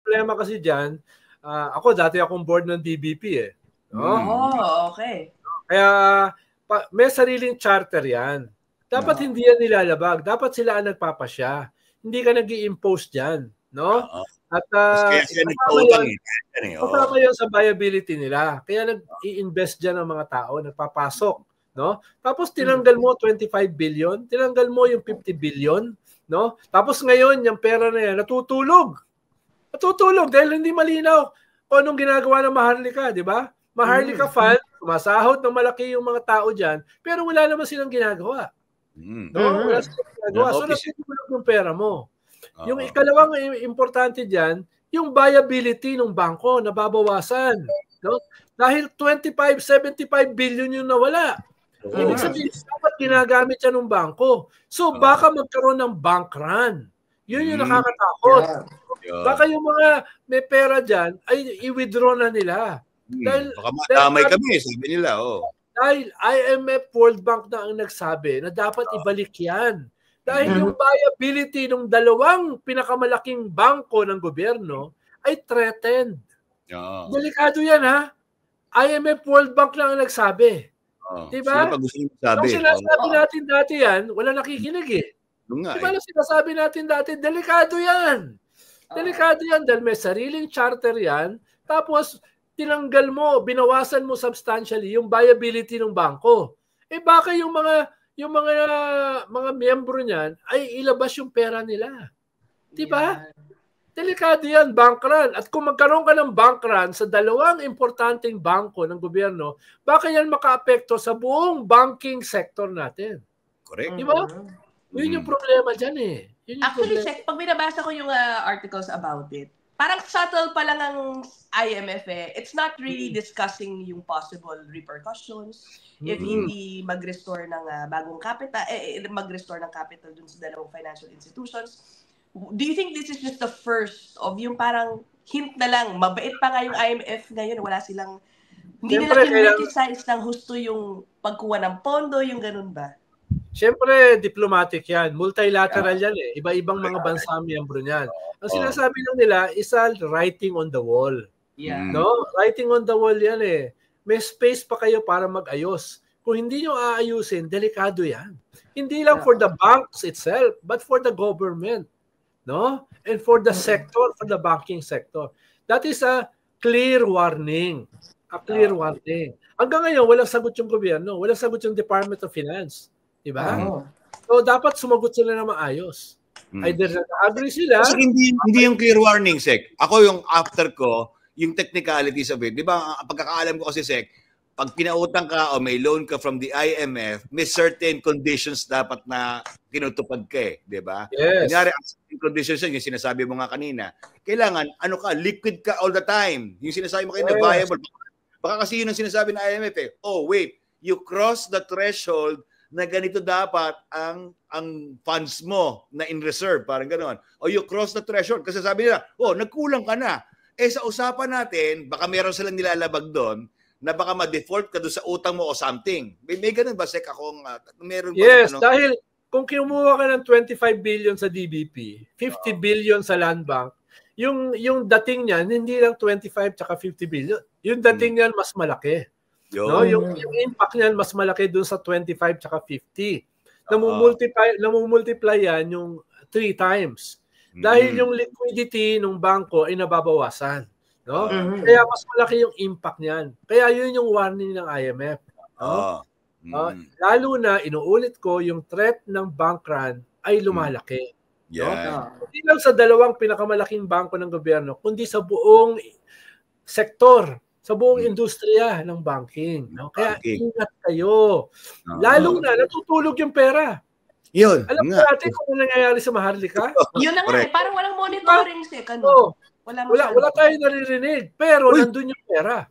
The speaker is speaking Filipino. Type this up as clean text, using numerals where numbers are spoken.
problema kasi dyan, ako dati akong board ng DBP eh. No? Okay. Kaya may sariling charter yan. Dapat hindi yan nilalabag. Dapat sila ang nagpapasya. Hindi ka nag-i-impose dyan. No? At kasama yun sa viability nila. Kaya nag-i-invest dyan ang mga tao, nagpapasok. No? Tapos tinanggal mo 25 billion, tinanggal mo yung 50 billion. No? Tapos ngayon, yung pera na yan, natutulog dahil hindi malinaw kung anong ginagawa ng Maharlika, di ba? Maharlika Fund, sumasahod ng malaki yung mga tao dyan, pero wala naman silang ginagawa. No? Wala silang ginagawa. So, natutulog yung pera mo. Yung ikalawang importante dyan, yung viability ng bangko, nababawasan. No? Dahil 75 billion yung nawala. Ibig sabihin, dapat ginagamit yan ng bangko. So, baka magkaroon ng bank run. Yun yung nakakatakot. Baka yung mga may pera dyan, ay i-withdraw na nila. Baka matamay kami, sabi nila. Dahil IMF, World Bank na ang nagsabi na dapat ibalik yan. Dahil yung viability ng dalawang pinakamalaking bangko ng gobyerno ay threatened. Delikado yan, ha? IMF, World Bank lang ang nagsabi. Diba? Nung sinasabi natin dati yan, wala nakikinig eh. Diba nung sinasabi natin dati, delikado yan. Delikado yan dahil may sariling charter yan. Tapos, tinanggal mo, binawasan mo substantially yung viability ng bangko. Eh baka yung mga miyembro niyan ay ilabas yung pera nila. Diba? Delikado yan, bank run. At kung magkaroon ka ng bank run sa dalawang importanteng bangko ng gobyerno, baka yan makaapekto sa buong banking sector natin. Correct. Diba? Yun yung problema dyan eh. Actually, check, pag binabasa ko yung articles about it, parang subtle pa lang ang IMF eh. It's not really discussing yung possible repercussions if hindi mag-restore ng bagong capital, mag-restore ng capital dun sa dalawang financial institutions. Do you think this is just the first of yung parang hint na lang, mabait pa nga yung IMF ngayon, wala silang, hindi nila kinriticize ng husto yung pagkuha ng pondo, yung ganun ba? Siyempre, diplomatic yan. Multilateral yan eh. Iba-ibang mga bansa miyembro niyan. Ang sinasabi lang nila, isa writing on the wall. No? Writing on the wall yan eh. May space pa kayo para mag-ayos. Kung hindi nyo aayusin, delikado yan. Hindi lang for the banks itself, but for the government. No? And for the sector, for the banking sector. That is a clear warning. A clear warning. Hanggang ngayon, walang sagot yung gobyerno. Walang sagot yung Department of Finance. Diba? So, dapat sumagot sila na maayos. Either nag-agree sila. Kasi hindi yung clear warning, Sec. Ako yung after ko, yung technicalities of it. Diba, pagkakaalam ko kasi, Sec, pag pinautang ka o may loan ka from the IMF, may certain conditions dapat na tinutupad ka eh. Diba? Yes. Kunyari, ang conditions yun, yung sinasabi mo nga kanina, kailangan, liquid ka all the time. Yung sinasabi mo kanina, viable. Baka kasi yun ang sinasabi ng IMF eh. Oh, wait, you cross the threshold na ganito dapat ang funds mo na in reserve, parang gano'n. O you cross the threshold. Kasi sabi nila, nagkulang ka na. Eh sa usapan natin, baka meron silang nilalabag doon na baka ma-default ka doon sa utang mo o something. May ganun ba, Sek, akong meron ba? Yes, dahil kung kinuha ka ng 25 billion sa DBP, 50 billion sa Land Bank, yung dating niyan, hindi lang 25 tsaka 50 billion. Yung dating niyan, mas malaki. No, yung impact niyan mas malaki doon sa 25 tsaka 50. Namumultiply yan yung 3 times. Dahil yung liquidity ng bangko ay nababawasan. No? Kaya mas malaki yung impact niyan. Kaya yun yung warning ng IMF. No? Lalo na, inuulit ko, yung threat ng bank run ay lumalaki. No? Hindi lang sa dalawang pinakamalaking bangko ng gobyerno, kundi sa buong sektor, sa buong industriya ng banking. No? Kaya ingat kayo. Lalo na, natutulog yung pera. Yun. Alam mo natin kung ano nangyayari sa Maharlika? Yun na nga, parang walang monitoring, Sek. Wala tayong naririnig, pero nandun yung pera.